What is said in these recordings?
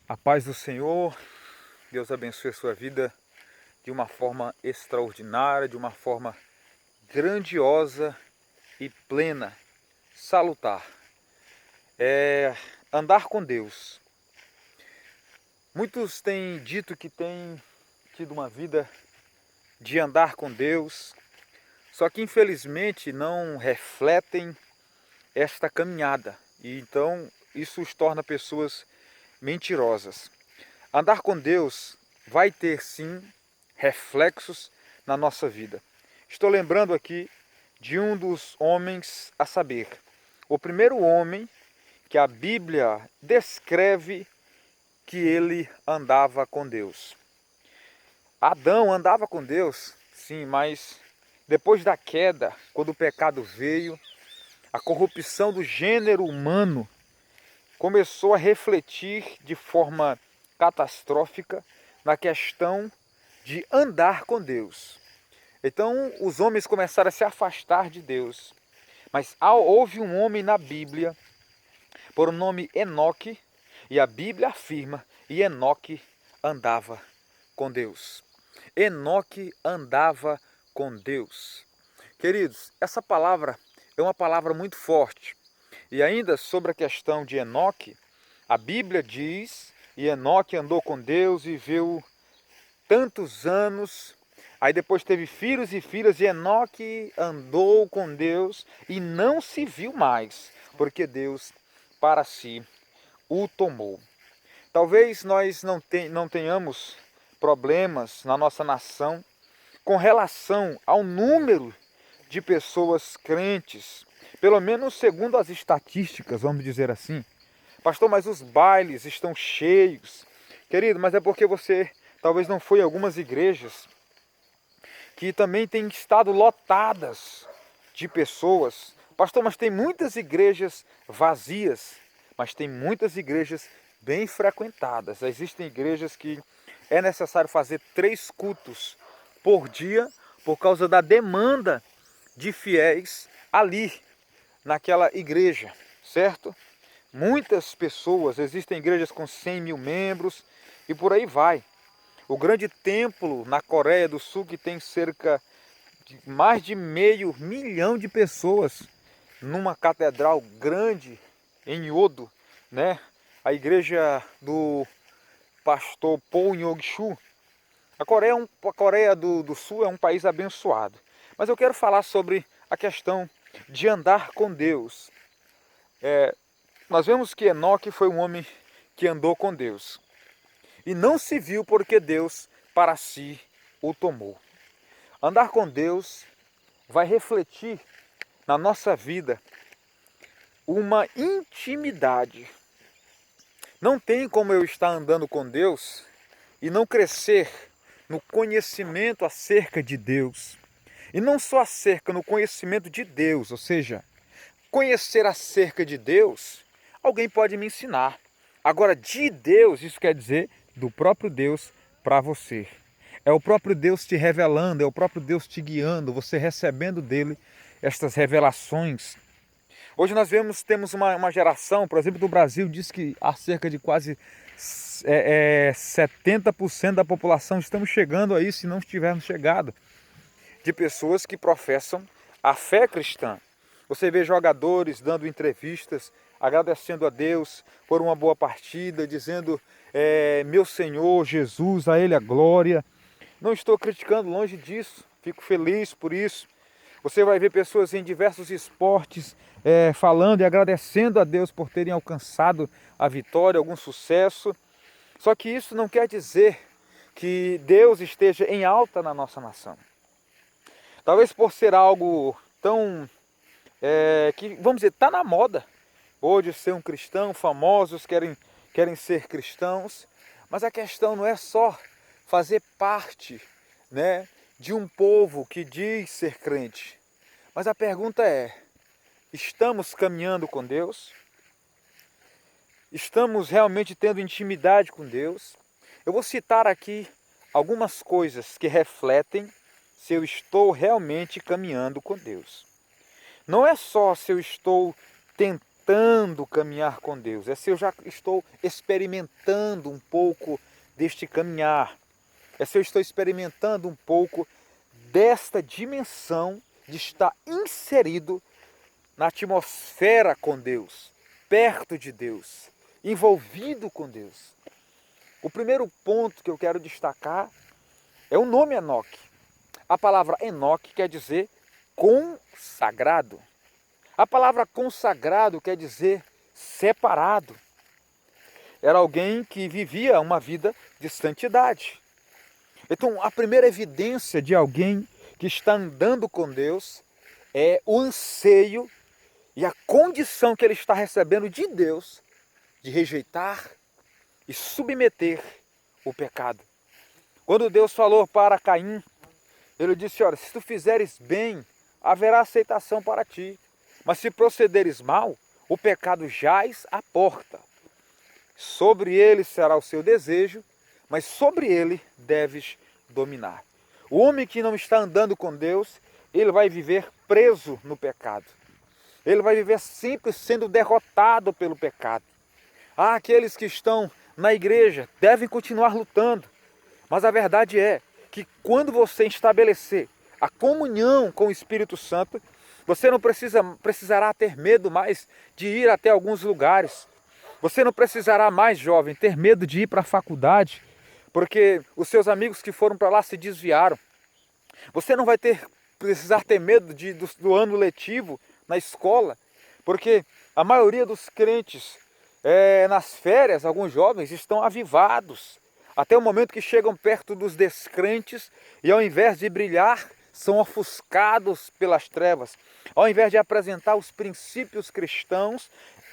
A paz do Senhor, Deus abençoe a sua vida de uma forma extraordinária, de uma forma grandiosa e plena, salutar. Andar com Deus. Muitos têm dito que têm tido uma vida de andar com Deus, só que infelizmente não refletem esta caminhada e então isso os torna pessoas mentirosas. Andar com Deus vai ter sim reflexos na nossa vida. Estou lembrando aqui de um dos homens, a saber, o primeiro homem que a Bíblia descreve que ele andava com Deus. Adão andava com Deus, sim, mas depois da queda, quando o pecado veio, a corrupção do gênero humano começou a refletir de forma catastrófica na questão de andar com Deus. Então os homens começaram a se afastar de Deus. Mas houve um homem na Bíblia, por nome Enoque, e a Bíblia afirma, e Enoque andava com Deus. Enoque andava com Deus. Queridos, essa palavra é uma palavra muito forte. E ainda sobre a questão de Enoque, a Bíblia diz, e Enoque andou com Deus e viveu tantos anos, aí depois teve filhos e filhas, e Enoque andou com Deus e não se viu mais, porque Deus para si o tomou. Talvez nós não tenhamos problemas na nossa nação com relação ao número de pessoas crentes, pelo menos segundo as estatísticas, vamos dizer assim. Pastor, mas os bailes estão cheios. Querido, mas é porque você talvez não foi em algumas igrejas que também têm estado lotadas de pessoas. Pastor, mas tem muitas igrejas vazias, mas tem muitas igrejas bem frequentadas. Existem igrejas que é necessário fazer 3 cultos por dia por causa da demanda de fiéis ali naquela igreja, certo? Muitas pessoas, existem igrejas com 100 mil membros e por aí vai. O grande templo na Coreia do Sul, que tem cerca de mais de 500 mil de pessoas, numa catedral grande em Yodo, né? A igreja do pastor Paul Yong-Chu. A Coreia do Sul é um país abençoado. Mas eu quero falar sobre a questão de andar com Deus. Nós vemos que Enoque foi um homem que andou com Deus. E não se viu porque Deus para si o tomou. Andar com Deus vai refletir na nossa vida uma intimidade. Não tem como eu estar andando com Deus e não crescer no conhecimento acerca de Deus. E não só acerca no conhecimento de Deus, ou seja, conhecer acerca de Deus, alguém pode me ensinar. Agora, de Deus, isso quer dizer do próprio Deus para você. É o próprio Deus te revelando, é o próprio Deus te guiando, você recebendo dele estas revelações. Hoje nós temos uma geração, por exemplo, do Brasil, diz que há cerca de quase 70% da população, estamos chegando aí, se não estivermos chegado, de pessoas que professam a fé cristã. Você vê jogadores dando entrevistas, agradecendo a Deus por uma boa partida, dizendo, meu Senhor Jesus, a Ele a glória. Não estou criticando, longe disso, fico feliz por isso. Você vai ver pessoas em diversos esportes falando e agradecendo a Deus por terem alcançado a vitória, algum sucesso. Só que isso não quer dizer que Deus esteja em alta na nossa nação. Talvez por ser algo tão, que vamos dizer, está na moda. Hoje ser um cristão, famosos querem ser cristãos. Mas a questão não é só fazer parte, né, de um povo que diz ser crente. Mas a pergunta é, estamos caminhando com Deus? Estamos realmente tendo intimidade com Deus? Eu vou citar aqui algumas coisas que refletem se eu estou realmente caminhando com Deus. Não é só se eu estou tentando caminhar com Deus. É se eu já estou experimentando um pouco deste caminhar. É se eu estou experimentando um pouco desta dimensão de estar inserido na atmosfera com Deus, perto de Deus, envolvido com Deus. O primeiro ponto que eu quero destacar é o nome Enoque. A palavra Enoque quer dizer consagrado. A palavra consagrado quer dizer separado. Era alguém que vivia uma vida de santidade. Então, a primeira evidência de alguém que está andando com Deus é o anseio e a condição que ele está recebendo de Deus de rejeitar e submeter o pecado. Quando Deus falou para Caim, ele disse, olha, se tu fizeres bem, haverá aceitação para ti. Mas se procederes mal, o pecado jaz à porta. Sobre ele será o seu desejo, mas sobre ele deves dominar. O homem que não está andando com Deus, ele vai viver preso no pecado. Ele vai viver sempre sendo derrotado pelo pecado. Aqueles que estão na igreja devem continuar lutando. Mas a verdade é que quando você estabelecer a comunhão com o Espírito Santo, você não precisará ter medo mais de ir até alguns lugares. Você não precisará mais, jovem, ter medo de ir para a faculdade, porque os seus amigos que foram para lá se desviaram. Você não vai precisar ter medo do ano letivo na escola, porque a maioria dos crentes, nas férias, alguns jovens estão avivados, até o momento que chegam perto dos descrentes e ao invés de brilhar, são ofuscados pelas trevas. Ao invés de apresentar os princípios cristãos,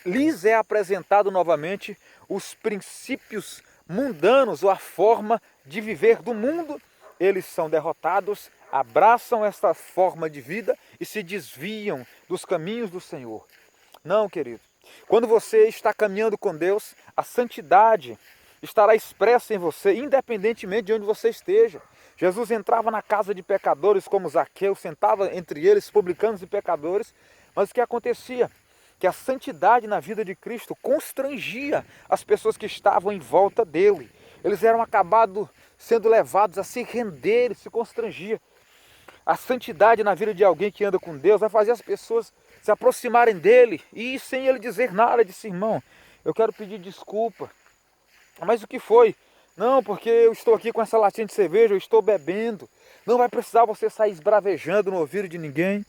lhes é apresentado novamente os princípios mundanos ou a forma de viver do mundo. Eles são derrotados, abraçam esta forma de vida e se desviam dos caminhos do Senhor. Não, querido. Quando você está caminhando com Deus, a santidade estará expressa em você, independentemente de onde você esteja. Jesus entrava na casa de pecadores como Zaqueu, sentava entre eles, publicanos e pecadores, mas o que acontecia? Que a santidade na vida de Cristo constrangia as pessoas que estavam em volta dele. Eles eram acabados sendo levados a se render, se constrangia. A santidade na vida de alguém que anda com Deus vai fazer as pessoas se aproximarem dele e sem ele dizer nada, disse, irmão, eu quero pedir desculpa. Mas o que foi? Não, porque eu estou aqui com essa latinha de cerveja, eu estou bebendo. Não vai precisar você sair esbravejando no ouvido de ninguém.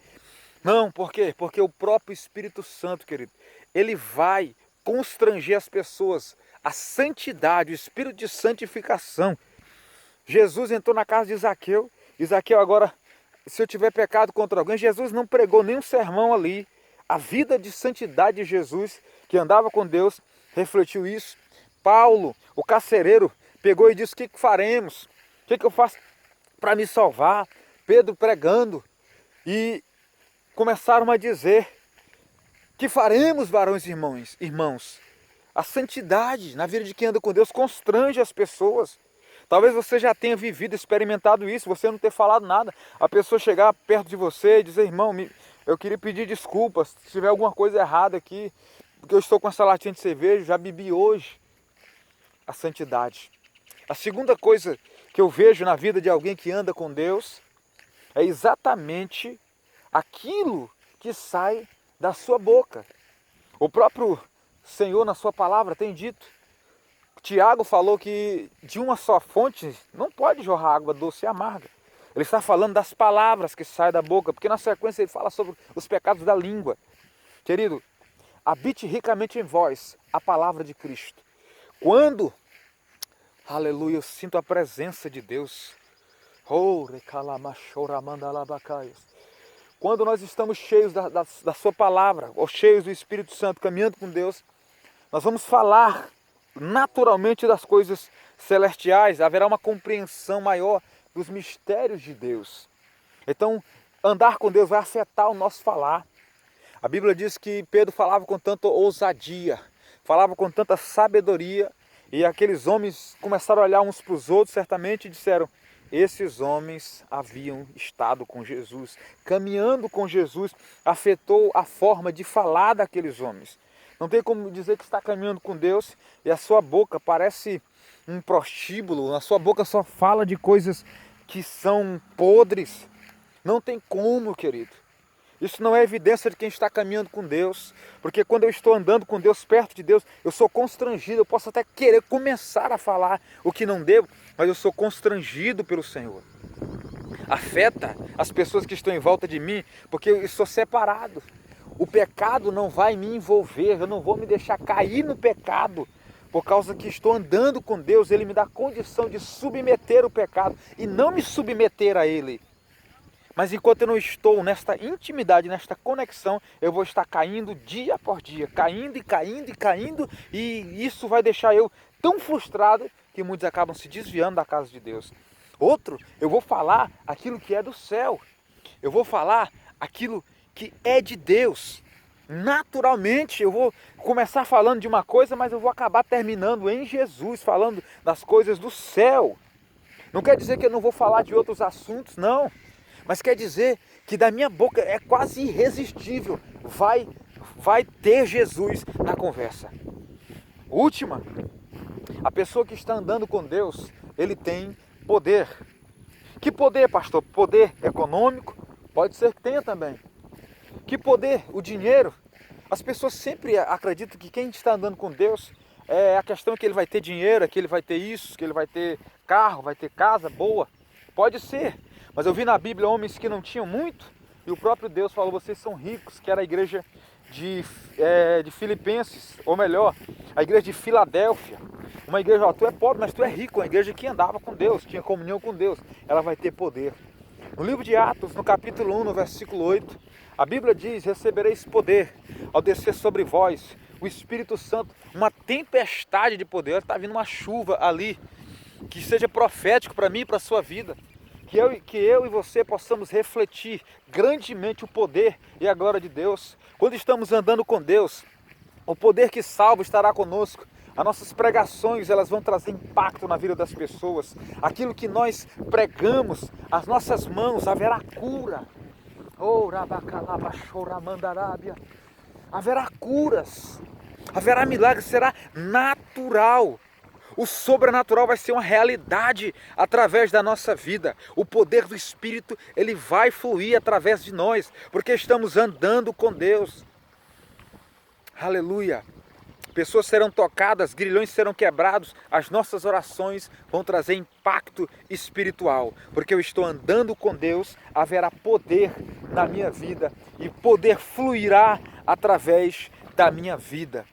Não, por quê? Porque o próprio Espírito Santo, querido, ele vai constranger as pessoas. A santidade, o espírito de santificação. Jesus entrou na casa de Zaqueu. E Zaqueu agora, se eu tiver pecado contra alguém, Jesus não pregou nenhum sermão ali. A vida de santidade de Jesus, que andava com Deus, refletiu isso. Paulo, o carcereiro, pegou e disse, o que faremos? O que eu faço para me salvar? Pedro pregando. E começaram a dizer, que faremos, varões e irmãos? A santidade na vida de quem anda com Deus constrange as pessoas. Talvez você já tenha vivido, experimentado isso, você não ter falado nada. A pessoa chegar perto de você e dizer, irmão, eu queria pedir desculpas, se tiver alguma coisa errada aqui, porque eu estou com essa latinha de cerveja, já bebi hoje. A santidade. A segunda coisa que eu vejo na vida de alguém que anda com Deus é exatamente aquilo que sai da sua boca. O próprio Senhor na sua palavra tem dito. Tiago falou que de uma só fonte não pode jorrar água doce e amarga. Ele está falando das palavras que saem da boca, porque na sequência ele fala sobre os pecados da língua. Querido, habite ricamente em vós a palavra de Cristo. Quando, aleluia, eu sinto a presença de Deus. Quando nós estamos cheios da sua palavra, ou cheios do Espírito Santo, caminhando com Deus, nós vamos falar naturalmente das coisas celestiais, haverá uma compreensão maior dos mistérios de Deus. Então, andar com Deus vai afetar o nosso falar. A Bíblia diz que Pedro falava com tanta ousadia, falava com tanta sabedoria, e aqueles homens começaram a olhar uns para os outros, certamente, e disseram, esses homens haviam estado com Jesus, caminhando com Jesus, afetou a forma de falar daqueles homens. Não tem como dizer que está caminhando com Deus e a sua boca parece um prostíbulo, a sua boca só fala de coisas que são podres. Não tem como, querido. Isso não é evidência de quem está caminhando com Deus, porque quando eu estou andando com Deus, perto de Deus, eu sou constrangido, eu posso até querer começar a falar o que não devo, mas eu sou constrangido pelo Senhor. Afeta as pessoas que estão em volta de mim, porque eu estou separado. O pecado não vai me envolver, eu não vou me deixar cair no pecado, por causa que estou andando com Deus. Ele me dá condição de submeter o pecado e não me submeter a ele. Mas enquanto eu não estou nesta intimidade, nesta conexão, eu vou estar caindo dia por dia, caindo e caindo e caindo, e isso vai deixar eu tão frustrado que muitos acabam se desviando da casa de Deus. Outro, eu vou falar aquilo que é do céu, eu vou falar aquilo que é de Deus. Naturalmente eu vou começar falando de uma coisa, mas eu vou acabar terminando em Jesus, falando das coisas do céu. Não quer dizer que eu não vou falar de outros assuntos, não. Mas quer dizer que da minha boca é quase irresistível, vai ter Jesus na conversa. Última, a pessoa que está andando com Deus, ele tem poder. Que poder, pastor? Poder econômico? Pode ser que tenha também. Que poder? O dinheiro? As pessoas sempre acreditam que quem está andando com Deus, a questão é que ele vai ter dinheiro, que ele vai ter isso, que ele vai ter carro, vai ter casa boa. Pode ser. Mas eu vi na Bíblia homens que não tinham muito, e o próprio Deus falou, vocês são ricos, que era a igreja de Filipenses, ou melhor, a igreja de Filadélfia. Uma igreja, tu é pobre, mas tu é rico, uma igreja que andava com Deus, tinha comunhão com Deus, ela vai ter poder. No livro de Atos, no capítulo 1, no versículo 8, a Bíblia diz, recebereis poder ao descer sobre vós o Espírito Santo, uma tempestade de poder. Está vindo uma chuva ali, que seja profético para mim e para a sua vida. Que eu e você possamos refletir grandemente o poder e a glória de Deus. Quando estamos andando com Deus, o poder que salva estará conosco. As nossas pregações, elas vão trazer impacto na vida das pessoas. Aquilo que nós pregamos, as nossas mãos, haverá cura. Haverá curas, haverá milagres, será natural. O sobrenatural vai ser uma realidade através da nossa vida. O poder do Espírito, ele vai fluir através de nós, porque estamos andando com Deus. Aleluia. Pessoas serão tocadas, grilhões serão quebrados, as nossas orações vão trazer impacto espiritual, porque eu estou andando com Deus, haverá poder na minha vida e poder fluirá através da minha vida.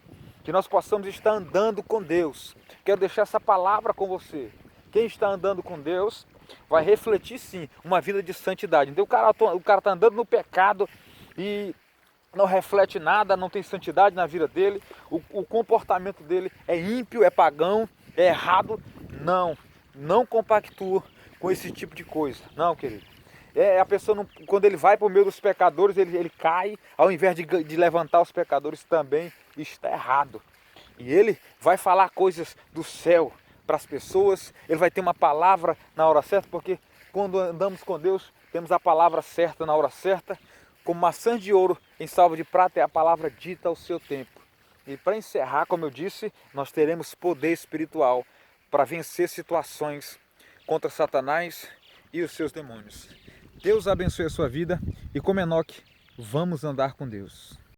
Que nós possamos estar andando com Deus. Quero deixar essa palavra com você. Quem está andando com Deus vai refletir sim uma vida de santidade. Então o cara está andando no pecado e não reflete nada, não tem santidade na vida dele, o comportamento dele é ímpio, é pagão, é errado. Não compactua com esse tipo de coisa. Não, querido. A pessoa, não, quando ele vai para o meio dos pecadores, ele cai, ao invés de levantar os pecadores, também está errado. E ele vai falar coisas do céu para as pessoas, ele vai ter uma palavra na hora certa, porque quando andamos com Deus, temos a palavra certa na hora certa, como maçãs de ouro em salva de prata é a palavra dita ao seu tempo. E para encerrar, como eu disse, nós teremos poder espiritual para vencer situações contra Satanás e os seus demônios. Deus abençoe a sua vida e como Enoque, vamos andar com Deus.